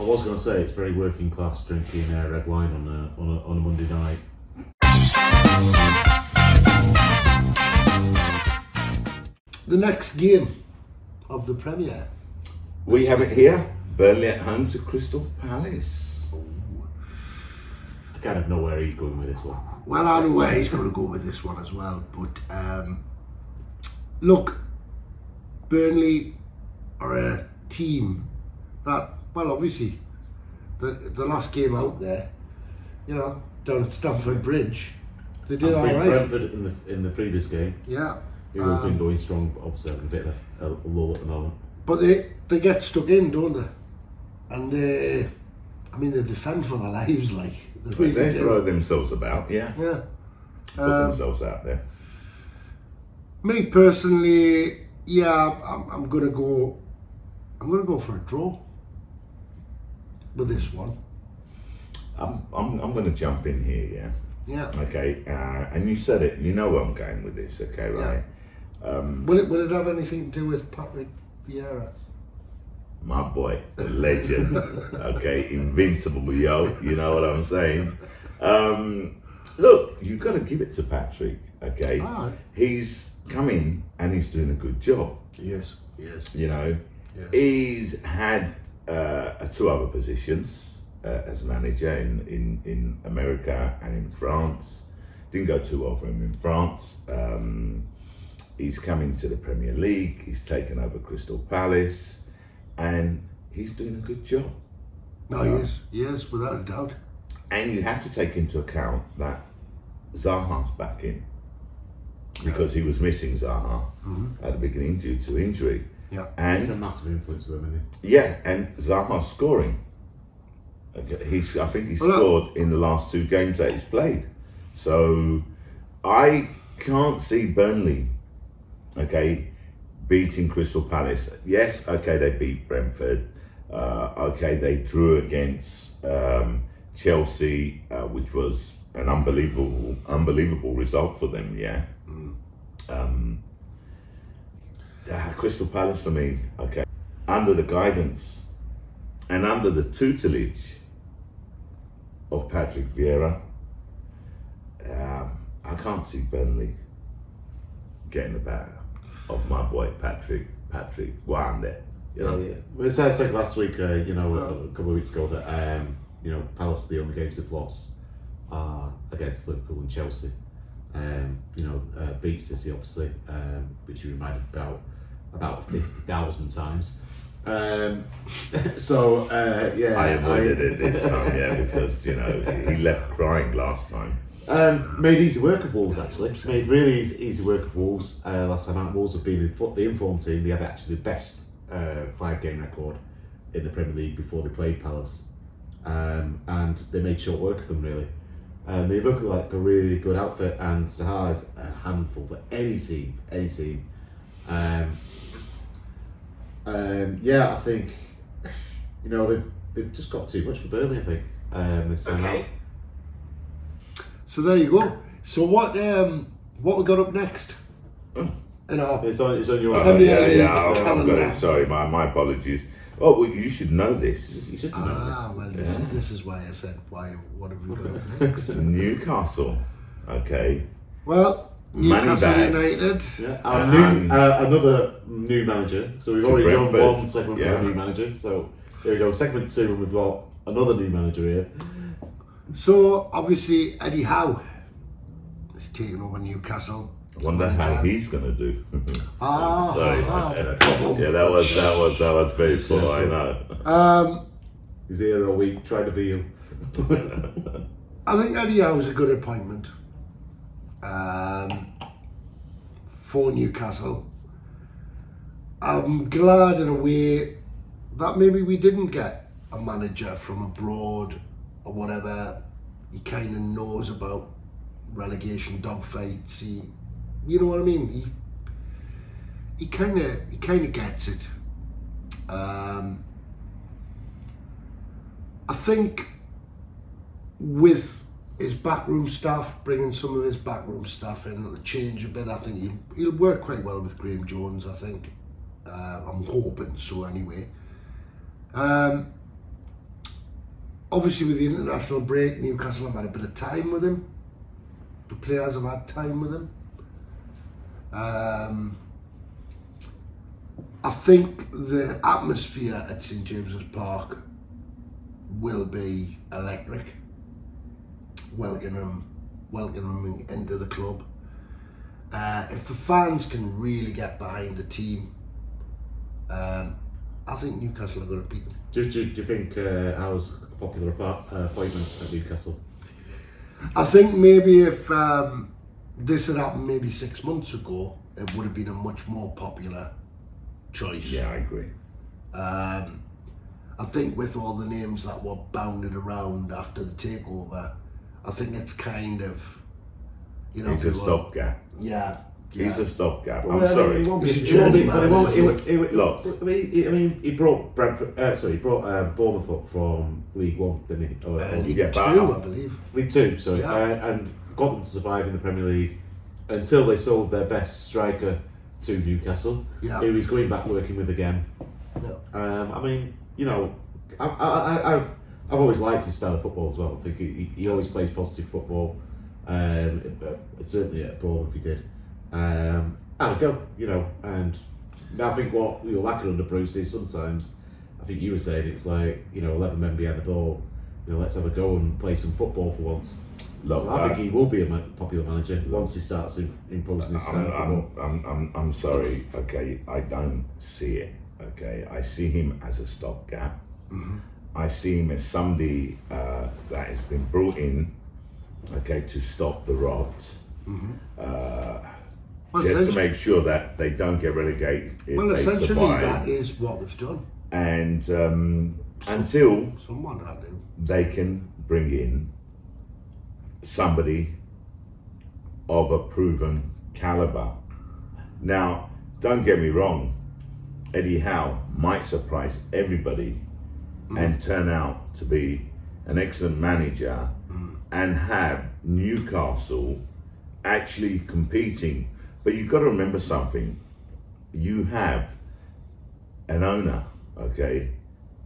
I was going to say it's very working class drinking red wine on a Monday night. The next game of the Premier. We have it here. Burnley at home to Crystal Palace. I kind of know where he's going with this one. Well, I know where he's going to go with this one as well. But look, Burnley are a team that, well, obviously, the last game out there, you know, down at Stamford Bridge, they did all right. Brentford in the previous game. Yeah. They would have been going strong, but obviously having a bit of a lull at the moment. But they get stuck in, don't they? And they defend for their lives, like. They throw themselves about, yeah. Yeah. Put themselves out there. Me personally, yeah, I'm gonna go for a draw with this one. I'm going to jump in here, yeah. Yeah. Okay, and you said it. You know where I'm going with this, okay, right? Will it have anything to do with Patrick Vieira? My boy, the legend. Okay, invincible, yo. You know what I'm saying? Look, you've got to give it to Patrick, okay? Right. He's come in and he's doing a good job. Yes. You know, Yes. he's had 2 other positions as a manager in America and in France. Didn't go too well for him in France. He's coming to the Premier League. He's taken over Crystal Palace. And he's doing a good job. No, yes, without a doubt. And you have to take into account that Zaha's back in. Because he was missing Zaha at the beginning due to injury. Yeah. And It's a massive influence for them, isn't it? yeah, and Zaha's scoring. Okay, I think he scored in the last 2 games that he's played. So I can't see Burnley, okay, beating Crystal Palace. Yes, okay, they beat Brentford. Okay, they drew against Chelsea, which was an unbelievable result for them, yeah. Crystal Palace for me, okay. Under the guidance and under the tutelage of Patrick Vieira, I can't see Burnley getting the better of my boy Patrick Wande. You know? Yeah. We said last week, a couple of weeks ago that Palace, the only games they've lost are against Liverpool and Chelsea. Beat City obviously, which you reminded about 50,000 times. I avoided it this time, yeah, because he left crying last time. Made easy work of Wolves, actually. Made really easy work of Wolves. Last time out, Wolves have been the informed team. They had actually the best 5-game record in the Premier League before they played Palace. And they made short work of them, really. They look like a really good outfit, and Zaha is a handful for any team. I think they've just got too much for Burnley, I think, this time out. So there you go. So what we got up next? It's on your I've got it. Sorry, my apologies. Oh, well, you should know this. You should know this. Well, this is why I said, what have we got up next? Newcastle, okay. Well, Newcastle United. Yeah, another new manager. So we've already done Brentford. one segment with a new manager. So here we go. Segment 2, and we've got another new manager here. So obviously Eddie Howe is taking over Newcastle. I wonder how he's going to do. Sorry. Yeah, that was very poor. I know. He's here all week. Try the veal. I think Eddie Howe's a good appointment for Newcastle. I'm glad in a way that maybe we didn't get a manager from abroad or whatever. He kind of knows about relegation dogfights. You know what I mean? He kind of gets it. I think with his backroom staff, bringing some of his backroom staff in, it'll change a bit. I think he'll work quite well with Graham Jones. I think I'm hoping so anyway. obviously with the international break, Newcastle have had a bit of time with him. The players have had time with him. I think the atmosphere at St James's Park will be electric. Welcoming him into the club. If the fans can really get behind the team, I think Newcastle are going to beat them. Do you think Howe's a popular appointment at Newcastle? I think maybe if this had happened maybe 6 months ago, it would have been a much more popular choice. Yeah, I agree. I think with all the names that were bounded around after the takeover, I think it's kind of, you know, He's a stopgap. Yeah. He's a stopgap. Well, I'm sorry. He won't be He's a a journeyman, Look. I mean, he brought Brentford. He brought Bournemouth up from League One, didn't he? League yeah, 2, but- I believe. League Two, sorry, Yeah. and got them to survive in the Premier League until they sold their best striker to Newcastle, Yeah. who he's going back working with again. Yeah. I mean, you know, I've always liked his style of football as well. I think he always plays positive football. Certainly at Bournemouth he did. And go, you know, and I think what we were lacking under Bruce is sometimes, I think you were saying, it's like, you know, 11 men behind the ball, you know, let's have a go and play some football for once. Look, So I think he will be a popular manager once he starts imposing his style of football. I'm sorry, okay, I don't see it, okay. I see him as a stopgap. Mm-hmm. I see him as somebody that has been brought in, okay, to stop the rot. Well, Just to essentially- make sure that they don't get relegated. Well, they essentially, survive. that is what they've done. And until Someone had to. they can bring in somebody of a proven caliber. Now, don't get me wrong, Eddie Howe might surprise everybody and turn out to be an excellent manager and have Newcastle actually competing. But you've got to remember something. You have an owner, okay,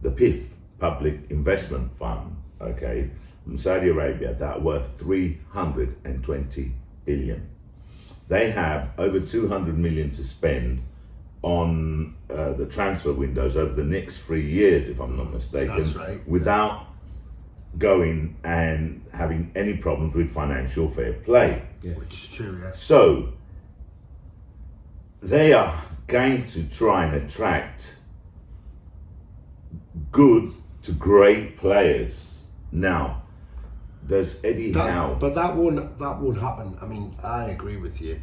the PIF, Public Investment Fund, okay, from Saudi Arabia that are worth 320 billion. They have over 200 million to spend on the transfer windows over the next 3 years, if I'm not mistaken, That's right. without going and having any problems with financial fair play. Which is true, yes. So they are going to try and attract good to great players. Now, does Eddie Howe? But that won't happen. I mean, I agree with you.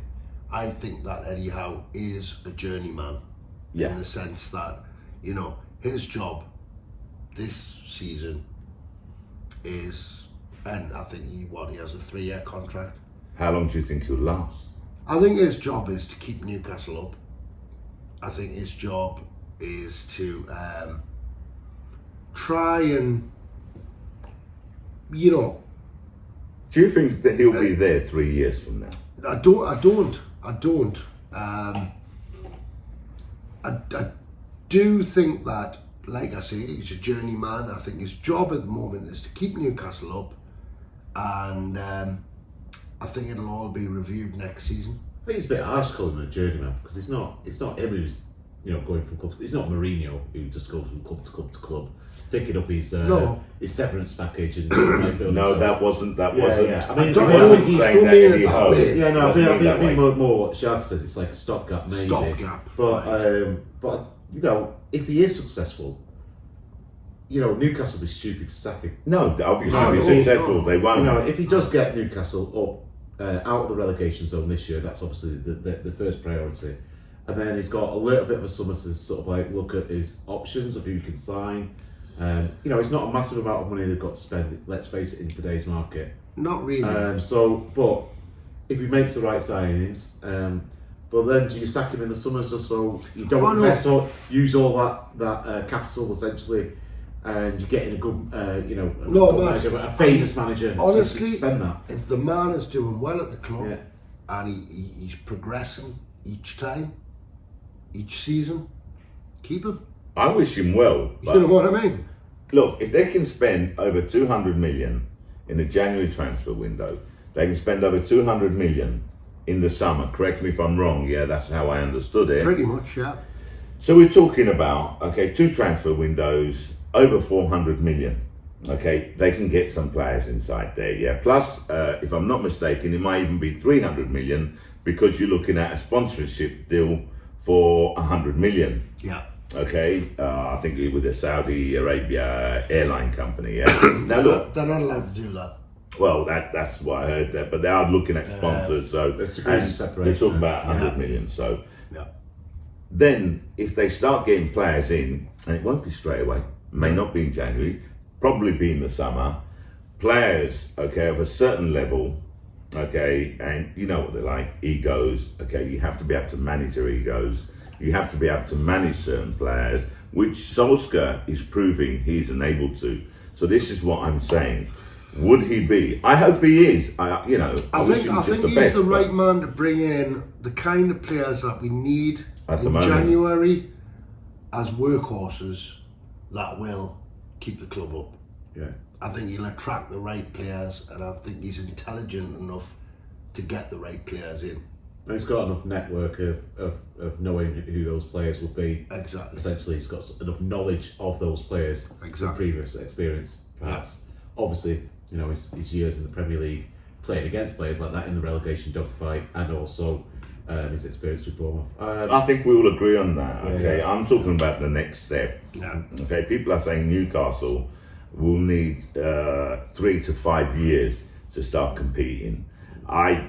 I think that Eddie Howe is a journeyman Yeah. in the sense that, you know, his job this season is, and I think he has a 3-year contract. How long do you think he'll last? I think his job is to keep Newcastle up. I think his job is to try and, you know, Do you think that he'll be there 3 years from now? I don't. I do think that, like I say, he's a journeyman. I think his job at the moment is to keep Newcastle up, and I think it'll all be reviewed next season. I think it's a bit harsh calling him a journeyman because it's not him who's, you know, going from club. It's not Mourinho who just goes from club to club to club, picking up his severance package and like, No, that wasn't. Yeah. I mean, I don't I think he's he's still mean it that way. Yeah, no, I Wasn't think that way. more what Shark says, it's like a stopgap, maybe. Stopgap, But right. but you know, if he is successful, you know, Newcastle will be stupid to sack him. No, obviously, No, if no, he's successful, they won't. You know, if he does get Newcastle up out of the relegation zone this year, that's obviously the first priority. And then he's got a little bit of a summer to sort of like look at his options of who he can sign. You know, it's not a massive amount of money they've got to spend, let's face it, in today's market. Not really. But if he makes the right signings, but then do you sack him in the summer just so you don't invest or use all that capital essentially, and you're getting a good, manager, a famous manager. Honestly, to spend that. if the man is doing well at the club Yeah. and he's progressing each time, each season, keep him. I wish him well, You know but what I mean? look, if they can spend over 200 million in the January transfer window, they can spend over 200 million in the summer. Correct me if I'm wrong. Yeah, that's how I understood it. Pretty much, yeah. So we're talking about, okay, 2 transfer windows, over 400 million. Okay, they can get some players inside there, yeah. Plus, if I'm not mistaken, it might even be 300 million because you're looking at a sponsorship deal for 100 million. Yeah. Okay, I think it with the Saudi Arabia airline company, yeah. Now look, They're not allowed to do that. well, that's what I heard there, but they are looking at sponsors, so There's degrees of separation. they're talking about 100 million, so Yeah. then if they start getting players in, and it won't be straight away, may not be in January, probably be in the summer, players, okay, of a certain level, okay, and you know what they're like, egos, okay, you have to be able to manage their egos, you have to be able to manage certain players, which Solskjaer is proving he's unable to. So this is what I'm saying. Would he be? I hope he is. I wish him I just think the he's best. the but- right man to bring in the kind of players that we need At the in moment. January as workhorses that will keep the club up. Yeah. I think he'll attract the right players, and I think he's intelligent enough to get the right players in. And he's got enough network of knowing who those players would be. Exactly. Essentially, he's got enough knowledge of those players Exactly. from previous experience, perhaps. Obviously, his years in the Premier League, playing against players like that in the relegation dogfight, and also his experience with Bournemouth. I think we will agree on that, okay? Yeah. I'm talking about the next step. Yeah. Okay, people are saying Newcastle will need 3 to 5 years to start competing. I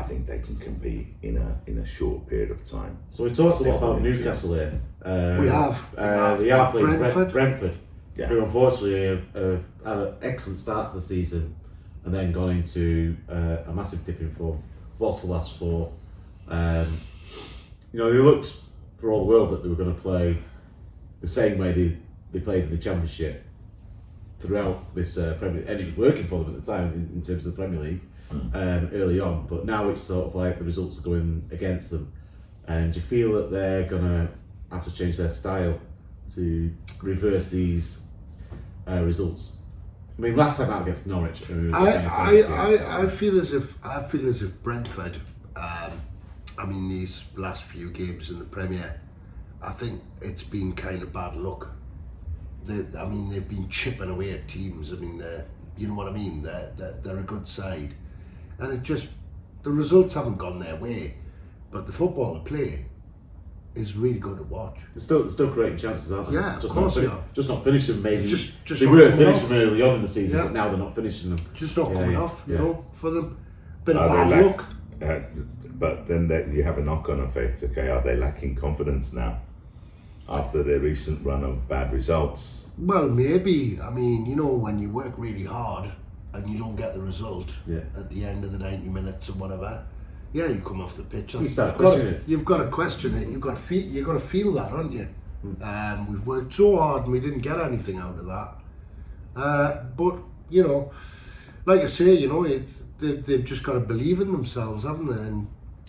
think they can compete in a short period of time. So we talked a lot about Newcastle here. We have. They are playing Brentford. Brentford, Yeah. who unfortunately have had an excellent start to the season and then gone into a massive dip in form. Lost the last 4. They looked for all the world that they were going to play the same way they played in the Championship throughout this Premier League, and it was working for them at the time in terms of the Premier League early on. But now it's sort of like the results are going against them, and do you feel that they're going to have to change their style to reverse these results? I mean, last time out against Norwich, I feel as if Brentford. These last few games in the Premier, I think it's been kind of bad luck. They've been chipping away at teams. You know what I mean? They're a good side, and the results haven't gone their way, but the football they play is really good to watch. They're still creating chances, aren't they? Yeah, of course they are. Just not finishing. Maybe Just they not weren't coming finishing off. early on in the season, Yeah. but now they're not finishing them. Just not coming off, for them. Bit Are of they bad luck. But then you have a knock-on effect, okay? Are they lacking confidence now after their recent run of bad results? Well, maybe. When you work really hard and you don't get the result at the end of the 90 minutes or whatever, you come off the pitch. You start questioning it. You've got to question it. You've got to feel that, haven't you? We've worked so hard and we didn't get anything out of that. But like I say, they've just got to believe in themselves, haven't they? And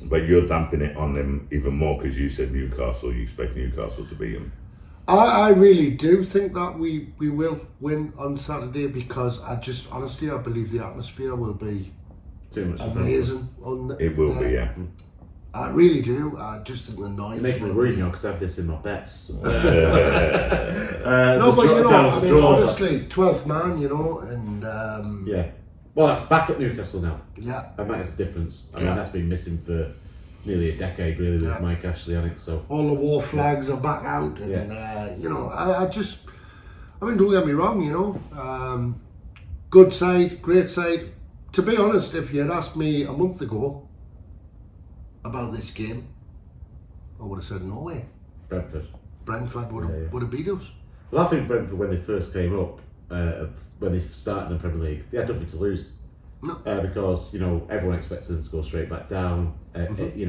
But you're dumping it on them even more because you said Newcastle, you expect Newcastle to beat them. I really do think that we will win on Saturday, because I believe the atmosphere will be Too much. amazing. It will be, yeah. I really do. I just think the noise. You're making me will worried be- now because I have this in my bets. No, but honestly, 12th man, and Yeah. Well, that's back at Newcastle now, yeah. and that is the difference. I mean, Yeah. that's been missing for nearly a decade, really, with Yeah. Mike Ashley on it. So All the war flags are back out, and don't get me wrong, good side, great side. To be honest, if you had asked me a month ago about this game, I would have said no way. Brentford. Brentford would have beat us. Well, I think Brentford, when they first came up, when they started in the Premier League, they had nothing to lose. No. Because everyone expected them to go straight back down. Every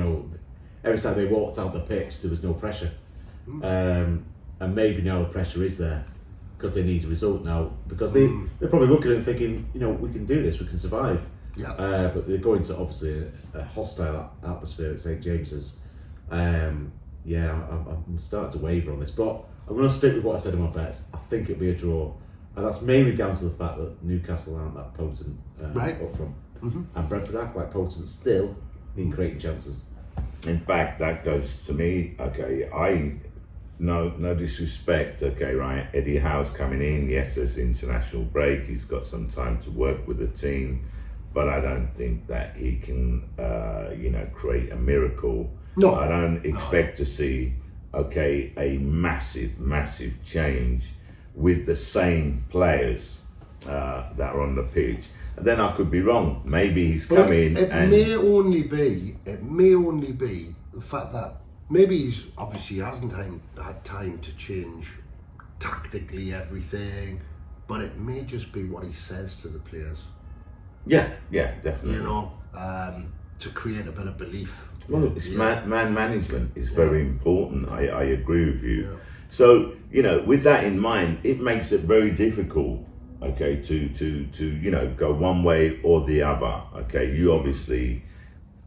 time they walked out the pitch, there was no pressure, and maybe now the pressure is there because they need a result now. Because they're probably looking at it and thinking, we can do this, we can survive. Yeah. But they're going to obviously a hostile atmosphere at St James's. I'm starting to waver on this, but I'm going to stick with what I said in my bets. I think it'll be a draw. And that's mainly down to the fact that Newcastle aren't that potent Right. up front. And Brentford are quite potent still in creating chances. In fact, that goes to me. Okay, no disrespect. Okay, right. Eddie Howe's coming in. Yes, there's international break. He's got some time to work with the team, but I don't think that he can, create a miracle. No. I don't expect to see, a massive change with the same players that are on the pitch. And then I could be wrong. Maybe he's come in It and may only be the fact that maybe he's obviously hasn't had time to change tactically everything, but it may just be what he says to the players. yeah, definitely. You know, to create a bit of belief. Well, it's man management is very important. I agree with you. Yeah. So, with that in mind, it makes it very difficult, to go one way or the other. Okay,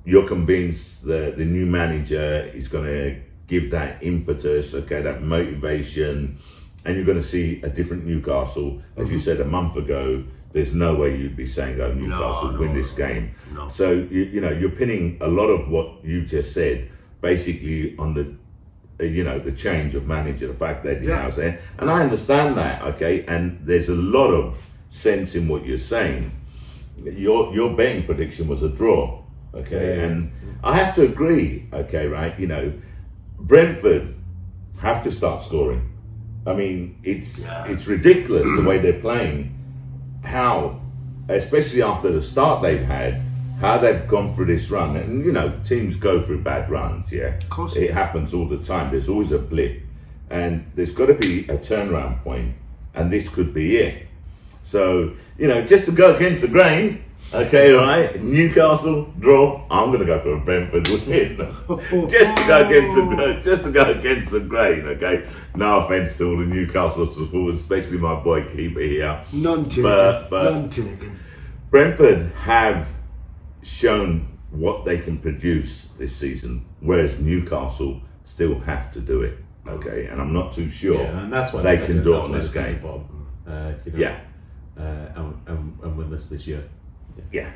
you're convinced that the new manager is going to give that impetus, that motivation, and you're going to see a different Newcastle. As you said a month ago, there's no way you'd be saying, "Oh, Newcastle win this game." No. So you're pinning a lot of what you just said basically on the change of manager, the fact that Howe's there, and I understand that. Okay, and there's a lot of sense in what you're saying. Your betting prediction was a draw. Okay, and I have to agree. Okay, right? Brentford have to start scoring. I mean, it's ridiculous the way they're playing. How, especially after the start they've had, how they've gone through this run. And, teams go through bad runs, yeah? Of course. It happens all the time. There's always a blip. And there's got to be a turnaround point, and this could be it. So, just to go against the grain, okay, right? Newcastle, draw. I'm going to go for a Brentford win. just to go against the grain, okay? No offence to all the Newcastle supporters, especially my boy keeper here. None taken. But None taken. Brentford have shown what they can produce this season, whereas Newcastle still have to do it. Okay, and I'm not too sure And that's why they can do it on this game. And win this year. Yeah.